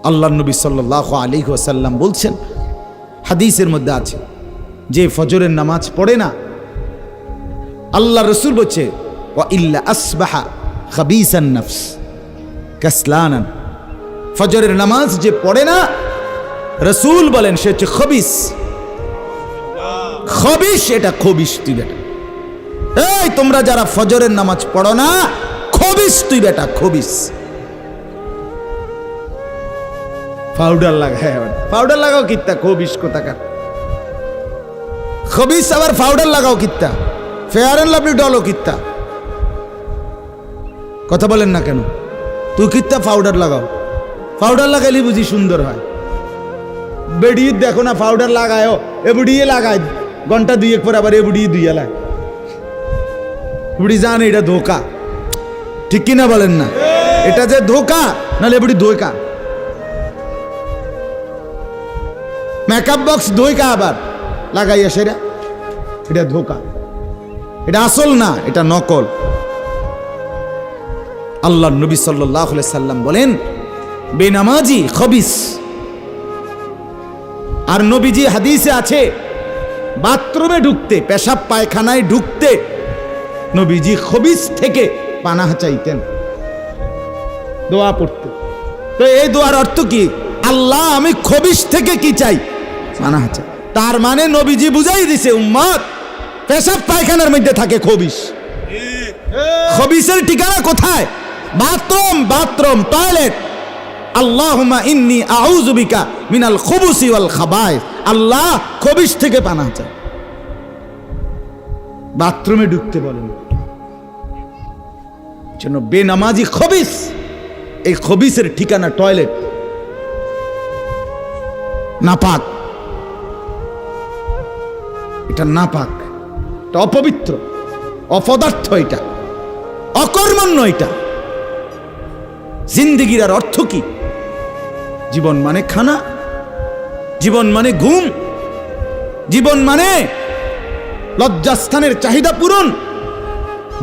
আল্লাহ নবী সাল্লাল্লাহু আলাইহি ওয়াসাল্লাম বলছেন, হাদিসের মধ্যে আছে, যে ফজরের নামাজ পড়ে না, আল্লাহ রসুল বলছে ওয়া ইল্লা আসবাহা খাবিসান নফস কাসলানান, ফজরের নামাজ যে পড়ে না, রসুল বলেন সে হচ্ছে খবিস। খবিস, এটা খবিস তুই বেটা। এই তোমরা যারা ফজরের নামাজ পড়ো না, খবিস তুই বেটা, খবিস। পাউডার লাগায়, পাউডার লাগাও কিত্তা, খবিস কোথাকার খবিস। আবার পাউডার লাগাও কিত্তা, ফেয়ার এন্ড লাভলি ডলও কিত্তা। কথা বলেন না কেন? তুই কিত্তা পাউডার লাগাও, পাউডার লাগাইলে বুঝি সুন্দর হয়। বেড়িয়ে দেখো না পাউডার লাগায়ও, এ বুড়িয়ে লাগায় ঘন্টা দুয়েক পর আবার এ বুড়িয়ে দুইয়া লাগ, বুড়ি জানে এটা ধোকা, ঠিক কিনা বলেন না? এটা যে ধোকা, নাহলে বুড়ি ধোকা। মেকআপ বক্স ধোকা আবার লাগাইয়া সেরা, এটা ধোকা, এটা আসল না, এটা নকল। আল্লাহ নবী সাল্লাল্লাহু আলাইহি সাল্লাম বলেন বেনামাজি খবিস। আর নবীজি হাদিসে আছে, বাথরুমে ঢুকতে, পেশাব পায়খানায় ঢুকতে নবীজি খবিস থেকে পানাহ চাইতেন, দোয়া পড়তে। তো এই দোয়ার অর্থ কি? আল্লাহ আমি খবিস থেকে কি চাই? পানাহ চাই। তার মানে নবীজি বুঝাই দিছে উম্মত, পেশাব পায়খানার মধ্যে থাকে খবিস। খবিসের ঠিকানা কোথায়? Bathroom, bathroom, toilet. আল্লাহুম্মা ইন্নী আউযু বিকা মিনাল খুবুসি ওয়াল খাবায়েস। আল্লাহ খবিস থেকে পানাহ চাই। বাথরুমে ঢুকতে বলেন, জন্য বেনামাজি খবিস। এই খবিসের ঠিকানা টয়লেট, নাপাক, এটা নাপাক, এটা অপবিত্র, অপদার্থ, এটা অকর্মণ্য। এটা জিন্দেগির আর অর্থ কি? জীবন মানে খানা, জীবন মানে ঘুম, জীবন মানে লজ্জাস্থানের চাহিদা পূরণ,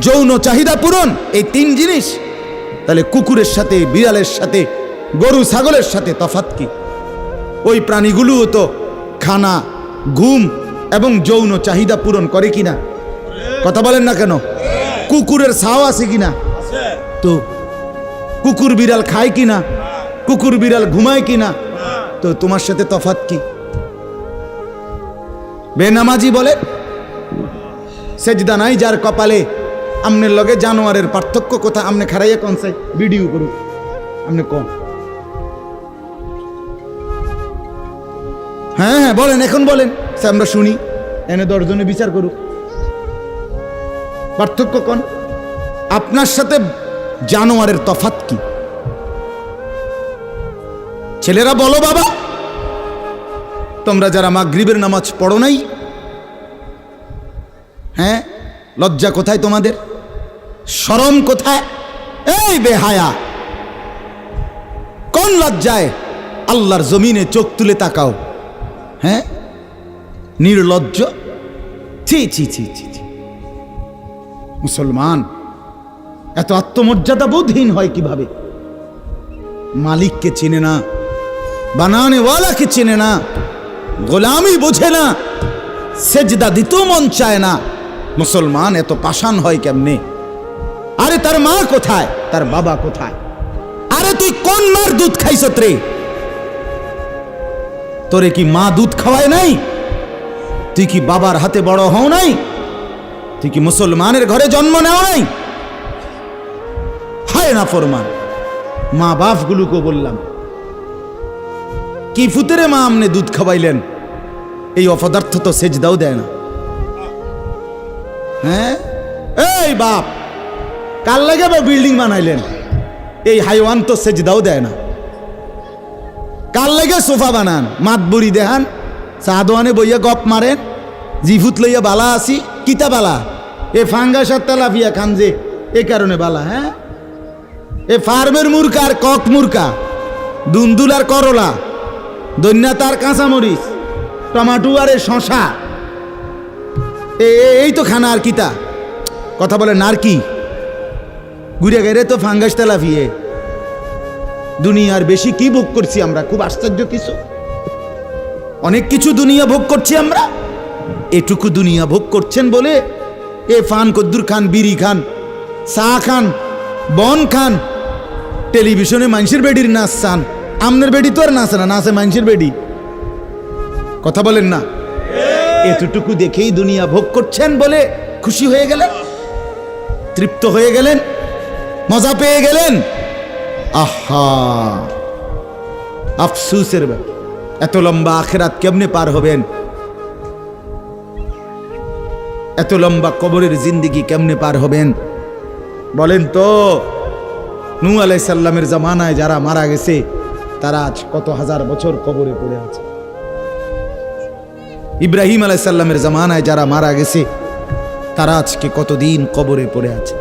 যৌন চাহিদা পূরণ, এই তিন জিনিস। তাহলে কুকুরের সাথে, বিড়ালের সাথে, গরু ছাগলের সাথে তফাৎ কি? ওই প্রাণীগুলোও তো খানা, ঘুম এবং যৌন চাহিদা পূরণ করে কিনা? কথা বলেন না কেন? কুকুরের ছাও আছে কিনা? তো কুকুর বিড়াল খায় কিনা? কুকুর বিড়াল ঘুমায় কিনা? তো তোমার সাথে তফাৎ কি? বেনামাজি বলে সেজদা নাই যার কপালে। আমনের লগে জানোয়ারের পার্থক্য কোথা? আমনে খারাইয়া কোন সাই ভিডিও করুন, আমনে কোন? হ্যাঁ হ্যাঁ বলেন, এখন বলেন, আমরা শুনি, এনে 10 জনে বিচার করুক। পার্থক্য কোন? আপনার সাথে জানোয়ারের তফাৎ কি? ছেলেরা বলো বাবা, তোমরা যারা মাগরিবের নামাজ পড়ো নাই, হ্যাঁ, লজ্জা কোথায় তোমাদের? শরম কোথায়? এই বেহায়া, কোন লজ্জায় আল্লাহর জমিনে চোখ তুলে তাকাও? হ্যাঁ, নির্লজ্জ। ছি ছি ছি ছি ছি। মুসলমান এত আত্মমর্যাদা বোধহীন হয় কিভাবে? মালিককে চেনে না, বানানেওয়ালাকে চেনে না, গোলামি বোঝে না, সেজদা দিতেও মন চায় না। মুসলমান এত পাষাণ হয় কেমনে? আরে তার মা কোথায়? তার বাবা কোথায়? আরে তুই কোন মার দুধ খাইছত রে? তোরে কি মা দুধ খাওয়ায় নাই? তুই কি বাবার হাতে বড় হও নাই? তুই কি মুসলমানের ঘরে জন্ম নেও নাই? হায় না ফরমান। মা বাপ গুলোকে বললাম, কি ফুতেরে মা আমনে দুধ খাওয়াইলেন? এই অপদার্থ তো সেজদাও দেয় না। হ্যাঁ, এই বাপ, কাল লাগে বিল্ডিং বানাইলেন? এই হাইওয়ান তো সেজদাও দেয় না। কাল লাগে সোফা বানান, মাতবুরি দেহান, সাদওয়ানে বইয়া গপ মারেন, জিফুত লইয়া বালা আসি, কিতা বালা? এ ফাঙ্গাস আর তেলাপিয়া খান যে, এ কারণে বালা। হ্যাঁ, এ ফার্মের মুরকা আর কক মুরকা, দুন্দুল আর করলা, দৈন্যা তার কাঁচামরিচ, টমাটো আর শশা, এই তো খানা। আর কিতা কথা বলে? নার কি ঘুরে গেলে তো ফাঙ্গাস তেলাপিয়ে। দুনিয়ার বেশি কি ভোগ করছি আমরা? খুব আশ্চর্য কিছু, অনেক কিছু দুনিয়া ভোগ করছি আমরা। এটুকু দুনিয়া ভোগ করছেন বলে এ ফান কদ্দুর খান, বিড়ি খান, চা খান, বন খান, টেলিভিশনে মানুষের বেডির নাচ চান। আমনের বেডি তো আর নাচে না, নাচে মানুষের বেডি। কথা বলেন না? এতটুকু দেখেই দুনিয়া ভোগ করছেন বলে খুশি হয়ে গেলেন, তৃপ্ত হয়ে গেলেন, মজা পেয়ে গেলেন। আহা, আফসুসের ব্যাপার। এত লম্বা আখিরাত কেমনে পার হবেন? এত লম্বা কবরের জিন্দেগি কেমনে পার হবেন বলেন তো? নূহ আলাইহিস সালামের জামানায় যারা মারা গেছে তারা আজ কত হাজার বছর কবরে পড়ে আছে। ইব্রাহিম আলাইহিস সালামের জামানায় যারা মারা গেছে তারা আজকে কতদিন কবরে পড়ে আছে।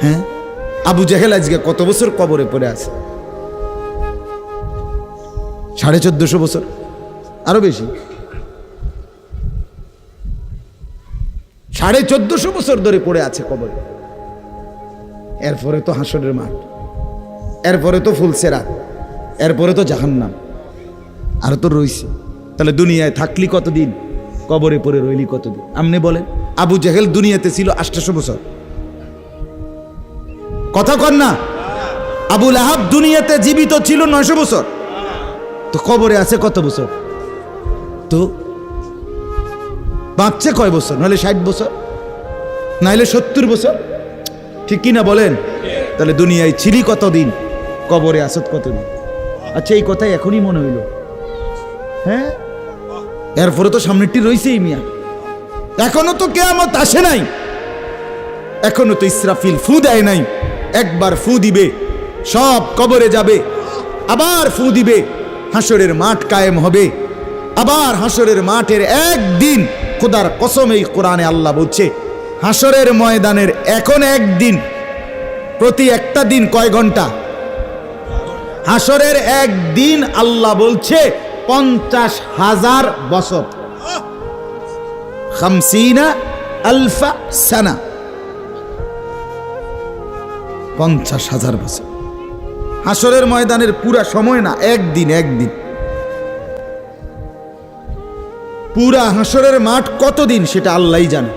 হ্যাঁ, আবু জেহেল আজকে কত বছর কবরে পড়ে আছে? 1450 বছর, আরো বেশি, 1450 বছর ধরে পড়ে আছে কবরে। এরপরে তো হাসরের মাঠ, এরপরে তো ফুলসেরাত, এরপরে তো জাহান্নাম, আর তো রইছে। তাহলে দুনিয়ায় থাকলি কতদিন, কবরে পড়ে রইলি কতদিন? আপনি বলেন। আবু জেহেল দুনিয়াতে ছিল 800 বছর, কথা কন না? আবু লাহাব দুনিয়াতে জীবিত ছিল 900 বছর, তো কবরে আছে কত বছর? তো বাঁচছে কয় বছর? নাহলে 60 বছর, নাহলে 70 বছর, ঠিক কিনা বলেন? তাহলে দুনিয়ায় ছিলি কতদিন, কবরে আসত কতদিন? আচ্ছা, এই কথাই এখনই মনে হইল। হ্যাঁ, এরপরে তো সামনেরটি রয়েছেই মিয়া। এখনো তো কিয়ামত আসে নাই, এখনো তো ইসরাফিল ফু দেয় নাই। একবার ফু দিবে, সব কবরে যাবে, আবার ফু দিবে, হাসরের মাঠ কায়েম হবে। আবার হাসরের মাঠের একদিন, খোদার কসম এই কোরআনে আল্লাহ বলছে, হাসরের ময়দানের এখন একদিন, প্রতি একটা দিন কয় ঘন্টা? হাসরের একদিন আল্লাহ বলছে 50,000 বছর, 50,000 সানা, 50,000 বছর। হাসরের ময়দানের পুরা সময় না, একদিন। একদিন পুরা হাসরের মাঠ কতদিন সেটা আল্লাহই জানে।